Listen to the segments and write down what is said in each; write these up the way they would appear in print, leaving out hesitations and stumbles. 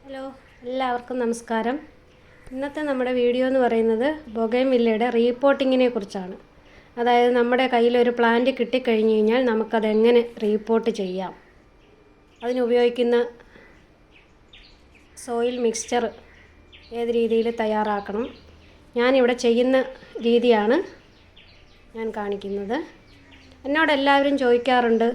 Hello, എല്ലാവർക്കും നമസ്കാരം. ഇന്നത്തെ നമ്മുടെ വീഡിയോ എന്ന് പറയുന്നത് ബൊഗെയിൻവില്ലയുടെ റീപോട്ടിങ്ങിനെ കുറിച്ചാണ്. അതായത് നമ്മുടെ കയ്യിലൊരു പ്ലാന്റ് കിട്ടിക്കഴിഞ്ഞ് കഴിഞ്ഞാൽ നമുക്കതെങ്ങനെ റീപോട്ട് ചെയ്യാം, അതിനുപയോഗിക്കുന്ന സോയിൽ മിക്സ്ചർ ഏത് രീതിയിൽ തയ്യാറാക്കണം, ഞാനിവിടെ ചെയ്യുന്ന രീതിയാണ് ഞാൻ കാണിക്കുന്നത്. എന്നോട് എല്ലാവരും ചോദിക്കാറുണ്ട്,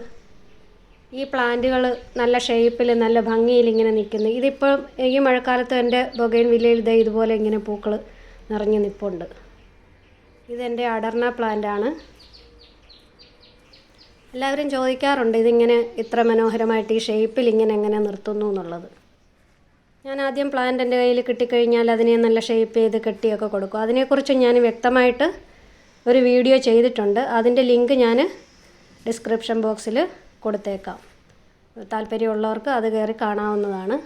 ഈ പ്ലാന്റുകൾ നല്ല ഷേപ്പിൽ നല്ല ഭംഗിയിൽ ഇങ്ങനെ നിൽക്കുന്നു. ഇതിപ്പോൾ ഈ മഴക്കാലത്ത് എൻ്റെ ബൊഗെയിൻവില്ലയിൽ ഇതുപോലെ ഇങ്ങനെ പൂക്കൾ നിറഞ്ഞു നിൽപ്പുണ്ട്. ഇതെൻ്റെ അടർന പ്ലാന്റാണ്. എല്ലാവരും ചോദിക്കാറുണ്ട് ഇതിങ്ങനെ ഇത്ര മനോഹരമായിട്ട് ഈ ഷേപ്പിൽ ഇങ്ങനെ എങ്ങനെ നിർത്തുന്നു എന്നുള്ളത്. ഞാൻ ആദ്യം പ്ലാന്റ് എൻ്റെ കയ്യിൽ കിട്ടിക്കഴിഞ്ഞാൽ അതിനെ നല്ല ഷേപ്പ് ചെയ്ത് കെട്ടിയൊക്കെ കൊടുക്കും. അതിനെക്കുറിച്ച് ഞാൻ വ്യക്തമായിട്ട് ഒരു വീഡിയോ ചെയ്തിട്ടുണ്ട്. അതിൻ്റെ ലിങ്ക് ഞാൻ ഡിസ്ക്രിപ്ഷൻ ബോക്സിൽ കൊടുത്തേക്കാം. താല്പര്യമുള്ളവർക്ക് അത് കയറി കാണാവുന്നതാണ്.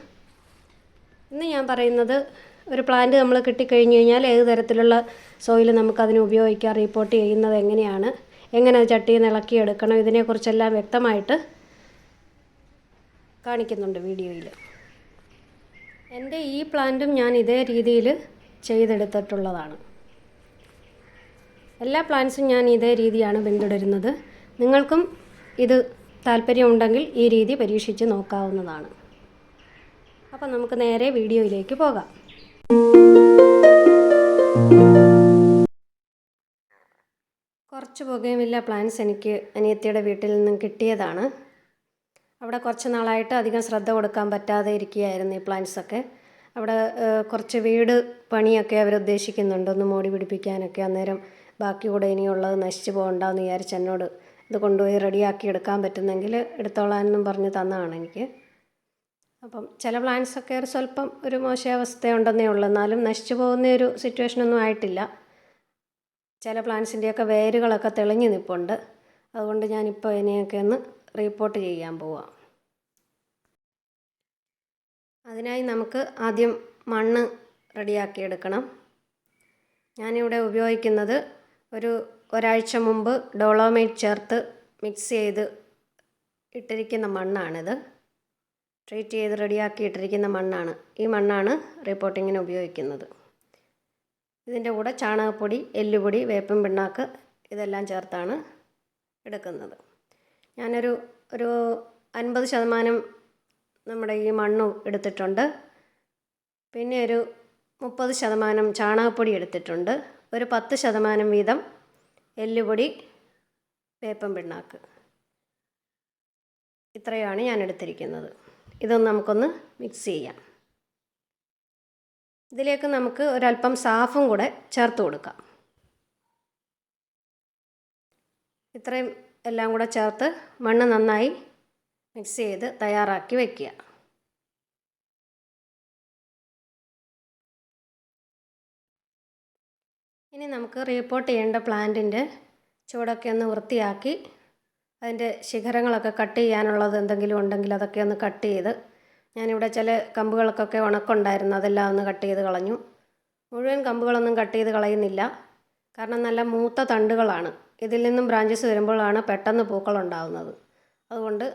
ഇന്ന് ഞാൻ പറയുന്നത്, ഒരു പ്ലാന്റ് നമ്മൾ കിട്ടിക്കഴിഞ്ഞ് കഴിഞ്ഞാൽ ഏത് തരത്തിലുള്ള സോയിൽ നമുക്കതിന് ഉപയോഗിക്കാം, റീപോട്ട് ചെയ്യുന്നത് എങ്ങനെയാണ്, എങ്ങനെ അത് ചട്ടിയിൽ നിന്ന് ഇളക്കിയെടുക്കണം, ഇതിനെക്കുറിച്ചെല്ലാം വ്യക്തമായിട്ട് കാണിക്കുന്നുണ്ട് വീഡിയോയിൽ. എൻ്റെ ഈ പ്ലാന്റും ഞാൻ ഇതേ രീതിയിൽ ചെയ്തെടുത്തിട്ടുള്ളതാണ്. എല്ലാ പ്ലാന്റ്സും ഞാൻ ഇതേ രീതിയാണ് പിന്തുടരുന്നത്. നിങ്ങൾക്കും ഇത് താല്പര്യമുണ്ടെങ്കിൽ ഈ രീതി പരീക്ഷിച്ച് നോക്കാവുന്നതാണ്. അപ്പോൾ നമുക്ക് നേരെ വീഡിയോയിലേക്ക് പോകാം. കുറച്ച് ബൊഗെയിൻവില്ല പ്ലാന്റ്സ് എനിക്ക് അനിയത്തിയുടെ വീട്ടിൽ നിന്നും കിട്ടിയതാണ്. അവിടെ കുറച്ച് നാളായിട്ട് അധികം ശ്രദ്ധ കൊടുക്കാൻ പറ്റാതെ ഇരിക്കുകയായിരുന്നു ഈ പ്ലാന്റ്സൊക്കെ. അവിടെ കുറച്ച് വീട് പണിയൊക്കെ അവരുദ്ദേശിക്കുന്നുണ്ട്, ഒന്ന് മോടി പിടിപ്പിക്കാനൊക്കെ. അന്നേരം ബാക്കി കൂടെ ഇനിയുള്ളത് നശിച്ചു പോകണ്ടെന്ന് വിചാരിച്ച് എന്നോട് ഇത് കൊണ്ടുപോയി റെഡിയാക്കി എടുക്കാൻ പറ്റുന്നെങ്കിൽ എടുത്തോളാനെന്നും പറഞ്ഞ് തന്നതാണ് എനിക്ക്. അപ്പം ചില പ്ലാന്റ്സൊക്കെ സ്വല്പം ഒരു മോശാവസ്ഥയുണ്ടെന്നേ ഉള്ളൂ, എന്നാലും നശിച്ചു പോകുന്ന ഒരു സിറ്റുവേഷനൊന്നും ആയിട്ടില്ല. ചില പ്ലാന്റ്സിൻ്റെയൊക്കെ വേരുകളൊക്കെ തെളിഞ്ഞ് നിൽപ്പുണ്ട്. അതുകൊണ്ട് ഞാനിപ്പോൾ ഇതിനെയൊക്കെ ഒന്ന് റീപോട്ട് ചെയ്യാൻ പോവാം. അതിനായി നമുക്ക് ആദ്യം മണ്ണ് റെഡിയാക്കി എടുക്കണം. ഞാനിവിടെ ഉപയോഗിക്കുന്നത് ഒരാഴ്ച മുമ്പ് ഡോളോമൈറ്റ് ചേർത്ത് മിക്സ് ചെയ്ത് ഇട്ടിരിക്കുന്ന മണ്ണാണിത്. ട്രീറ്റ് ചെയ്ത് റെഡിയാക്കി ഇട്ടിരിക്കുന്ന മണ്ണാണ്. ഈ മണ്ണാണ് റീപോട്ടിങ്ങിന് ഉപയോഗിക്കുന്നത്. ഇതിൻ്റെ കൂടെ ചാണകപ്പൊടി, എല്ലുപൊടി, വേപ്പിൻ പിണ്ണാക്ക് ഇതെല്ലാം ചേർത്താണ് എടുക്കുന്നത്. ഞാനൊരു 50% നമ്മുടെ ഈ മണ്ണ് എടുത്തിട്ടുണ്ട്. പിന്നെ ഒരു 30% ചാണകപ്പൊടി എടുത്തിട്ടുണ്ട്. ഒരു 10% വീതം എല്ലുപൊടി, വേപ്പിൻ പിണ്ണാക്ക്, ഇത്രയാണ് ഞാൻ എടുത്തിരിക്കുന്നത്. ഇതൊന്ന് നമുക്കൊന്ന് മിക്സ് ചെയ്യാം. ഇതിലേക്ക് നമുക്ക് ഒരല്പം സാഫും കൂടെ ചേർത്ത് കൊടുക്കാം. ഇത്രയും എല്ലാം കൂടെ ചേർത്ത് മണ്ണ് നന്നായി മിക്സ് ചെയ്ത് തയ്യാറാക്കി വയ്ക്കുക. ഇനി നമുക്ക് റീപോട്ട് ചെയ്യേണ്ട പ്ലാന്റിൻ്റെ ചുവടൊക്കെ ഒന്ന് വൃത്തിയാക്കി അതിൻ്റെ ശിഖരങ്ങളൊക്കെ കട്ട് ചെയ്യാനുള്ളത് എന്തെങ്കിലും ഉണ്ടെങ്കിൽ അതൊക്കെ ഒന്ന് കട്ട് ചെയ്ത്, ഞാനിവിടെ ചില കമ്പുകൾക്കൊക്കെ ഉണക്കുണ്ടായിരുന്നു, അതെല്ലാം ഒന്ന് കട്ട് ചെയ്ത് കളഞ്ഞു. മുഴുവൻ കമ്പുകളൊന്നും കട്ട് ചെയ്ത് കളയുന്നില്ല, കാരണം നല്ല മൂത്ത തണ്ടുകളാണ്. ഇതിൽ നിന്നും ബ്രാഞ്ചസ് വരുമ്പോഴാണ് പെട്ടെന്ന് പൂക്കളുണ്ടാകുന്നത്. അതുകൊണ്ട്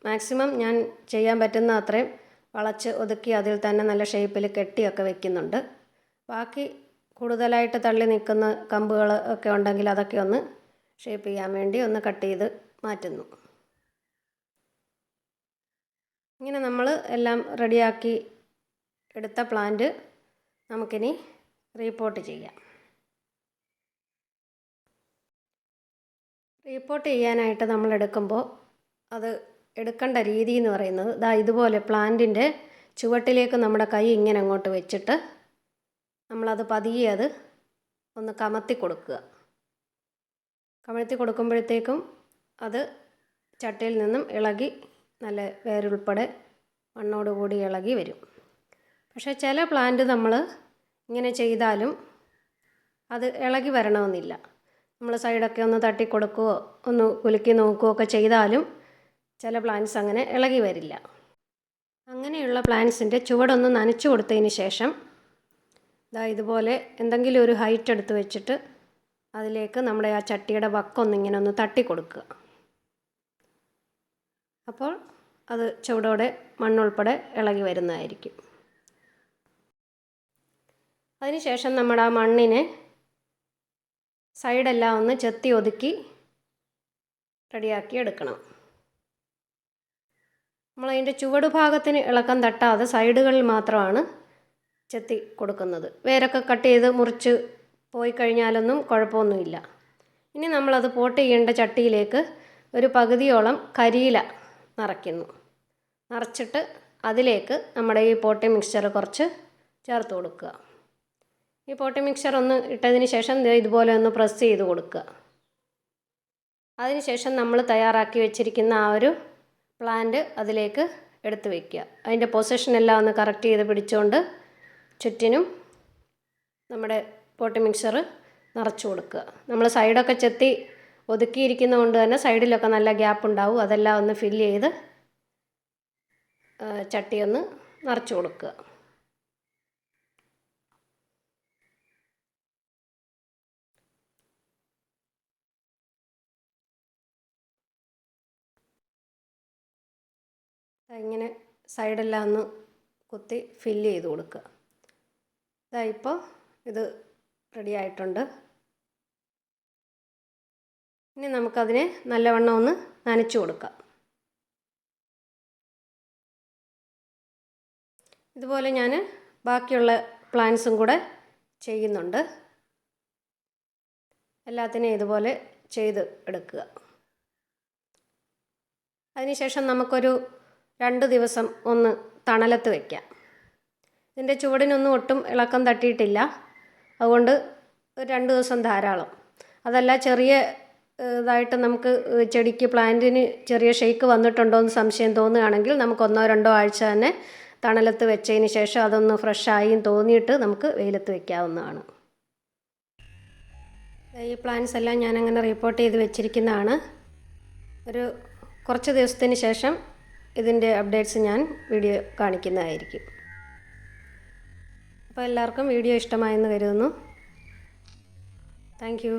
മാക്സിമം ഞാൻ ചെയ്യാൻ പറ്റുന്ന അത്രയും വളച്ച് ഒതുക്കി അതിൽ തന്നെ നല്ല ഷേപ്പിൽ കെട്ടിയൊക്കെ വെക്കുന്നുണ്ട്. ബാക്കി കൂടുതലായിട്ട് തള്ളി നിൽക്കുന്ന കമ്പുകൾ ഒക്കെ ഉണ്ടെങ്കിൽ അതൊക്കെ ഒന്ന് ഷേപ്പ് ചെയ്യാൻ വേണ്ടി ഒന്ന് കട്ട് ചെയ്ത് മാറ്റുന്നു. ഇങ്ങനെ നമ്മൾ എല്ലാം റെഡിയാക്കി എടുത്ത പ്ലാന്റ് നമുക്കിനി റീപോട്ട് ചെയ്യാം. റീപോട്ട് ചെയ്യാനായിട്ട് നമ്മൾ എടുക്കുമ്പോൾ അത് എടുക്കേണ്ട രീതി എന്ന് പറയുന്നത്, ഇതുപോലെ പ്ലാന്റിൻ്റെ ചുവട്ടിലേക്ക് നമ്മുടെ കൈ ഇങ്ങനെ അങ്ങോട്ട് വെച്ചിട്ട് നമ്മളത് പതിയെ അത് ഒന്ന് കമത്തി കൊടുക്കുക. കമഴ്ത്തി കൊടുക്കുമ്പോഴത്തേക്കും അത് ചട്ടിയിൽ നിന്നും ഇളകി നല്ല വേരുൾപ്പെടെ മണ്ണോടുകൂടി ഇളകി വരും. പക്ഷേ ചില പ്ലാന്റ് നമ്മൾ ഇങ്ങനെ ചെയ്താലും അത് ഇളകി വരണമെന്നില്ല. നമ്മൾ സൈഡൊക്കെ ഒന്ന് തട്ടി കൊടുക്കുകയോ ഒന്ന് കുലുക്കി നോക്കുകയോ ഒക്കെ ചെയ്താലും ചില പ്ലാന്റ്സ് അങ്ങനെ ഇളകി വരില്ല. അങ്ങനെയുള്ള പ്ലാന്റ്സിൻ്റെ ചുവടൊന്ന് നനച്ചു കൊടുത്തതിന് ശേഷം ഇതുപോലെ എന്തെങ്കിലും ഒരു ഹൈറ്റ് എടുത്ത് വെച്ചിട്ട് അതിലേക്ക് നമ്മുടെ ആ ചട്ടിയുടെ വക്കൊന്നിങ്ങനെ ഒന്ന് തട്ടി കൊടുക്കുക. അപ്പോൾ അത് ചുവടോടെ മണ്ണുൾപ്പെടെ ഇളകി വരുന്നതായിരിക്കും. അതിനുശേഷം നമ്മുടെ ആ മണ്ണിനെ സൈഡെല്ലാം ഒന്ന് ചെത്തി ഒതുക്കി റെഡിയാക്കി എടുക്കണം. നമ്മളതിൻ്റെ ചുവട് ഭാഗത്തിന് ഇളക്കം തട്ടാതെ സൈഡുകളിൽ മാത്രമാണ് ചെത്തി കൊടുക്കുന്നത്. വേരൊക്കെ കട്ട് ചെയ്ത് മുറിച്ച് പോയി കഴിഞ്ഞാലൊന്നും കുഴപ്പമൊന്നുമില്ല. ഇനി നമ്മളത് പോട്ട് ചെയ്യേണ്ട ചട്ടിയിലേക്ക് ഒരു പകുതിയോളം കരിയില നിറച്ചിട്ട് അതിലേക്ക് നമ്മുടെ ഈ പോട്ടി മിക്സ്ചർ കുറച്ച് ചേർത്ത് കൊടുക്കുക. ഈ പോട്ടി മിക്സ്ചർ ഒന്ന് ഇട്ടതിന് ശേഷം ഇതുപോലെ ഒന്ന് പ്രസ് ചെയ്ത് കൊടുക്കുക. അതിനുശേഷം നമ്മൾ തയ്യാറാക്കി വെച്ചിരിക്കുന്ന ആ ഒരു പ്ലാന്റ് അതിലേക്ക് എടുത്ത് വയ്ക്കുക. അതിൻ്റെ പൊസിഷനെല്ലാം ഒന്ന് കറക്റ്റ് ചെയ്ത് പിടിച്ചുകൊണ്ട് ചുറ്റിനും നമ്മുടെ പോട്ടി മിക്സ്ചർ നിറച്ച് കൊടുക്കുക. നമ്മൾ സൈഡൊക്കെ ചെത്തി ഒതുക്കിയിരിക്കുന്നത് കൊണ്ട് തന്നെ സൈഡിലൊക്കെ നല്ല ഗ്യാപ്പ് ഉണ്ടാവും. അതെല്ലാം ഒന്ന് ഫില്ല് ചെയ്ത് ചട്ടിയൊന്ന് നിറച്ച് കൊടുക്കുക. ഇങ്ങനെ സൈഡെല്ലാം ഒന്ന് കുത്തി ഫില്ല് ചെയ്ത് കൊടുക്കുക. ഇപ്പോൾ ഇത് റെഡി ആയിട്ടുണ്ട്. ഇനി നമുക്കതിനെ നല്ലവണ്ണം ഒന്ന് നനച്ചു കൊടുക്കാം. ഇതുപോലെ ഞാൻ ബാക്കിയുള്ള പ്ലാന്റ്സും കൂടെ ചെയ്യുന്നുണ്ട്. എല്ലാത്തിനെയും ഇതുപോലെ ചെയ്ത് എടുക്കുക. അതിനുശേഷം നമുക്കൊരു 2 ദിവസം ഒന്ന് തണലത്ത് വയ്ക്കാം. ഇതിൻ്റെ ചുവടിനൊന്നും ഒട്ടും ഇളക്കം തട്ടിയിട്ടില്ല. അതുകൊണ്ട് 2 ദിവസം ധാരാളം. അതല്ല ചെറിയ ഇതായിട്ട് നമുക്ക് ചെടിക്ക് പ്ലാന്റിന് ചെറിയ ഷേക്ക് വന്നിട്ടുണ്ടോ എന്ന് സംശയം തോന്നുകയാണെങ്കിൽ നമുക്ക് 1-2 ആഴ്ച തന്നെ തണലത്ത് വെച്ചതിന് ശേഷം അതൊന്ന് ഫ്രഷായും തോന്നിയിട്ട് നമുക്ക് വെയിലത്ത് വയ്ക്കാവുന്നതാണ്. ഈ പ്ലാന്റ്സ് എല്ലാം ഞാനങ്ങനെ റിപ്പോർട്ട് ചെയ്ത് വെച്ചിരിക്കുന്നതാണ്. ഒരു കുറച്ച് ദിവസത്തിന് ശേഷം ഇതിൻ്റെ അപ്ഡേറ്റ്സ് ഞാൻ വീഡിയോ കാണിക്കുന്നതായിരിക്കും. അപ്പോൾ എല്ലാവർക്കും വീഡിയോ ഇഷ്ടമായെന്ന് കരുതുന്നു. Thank you.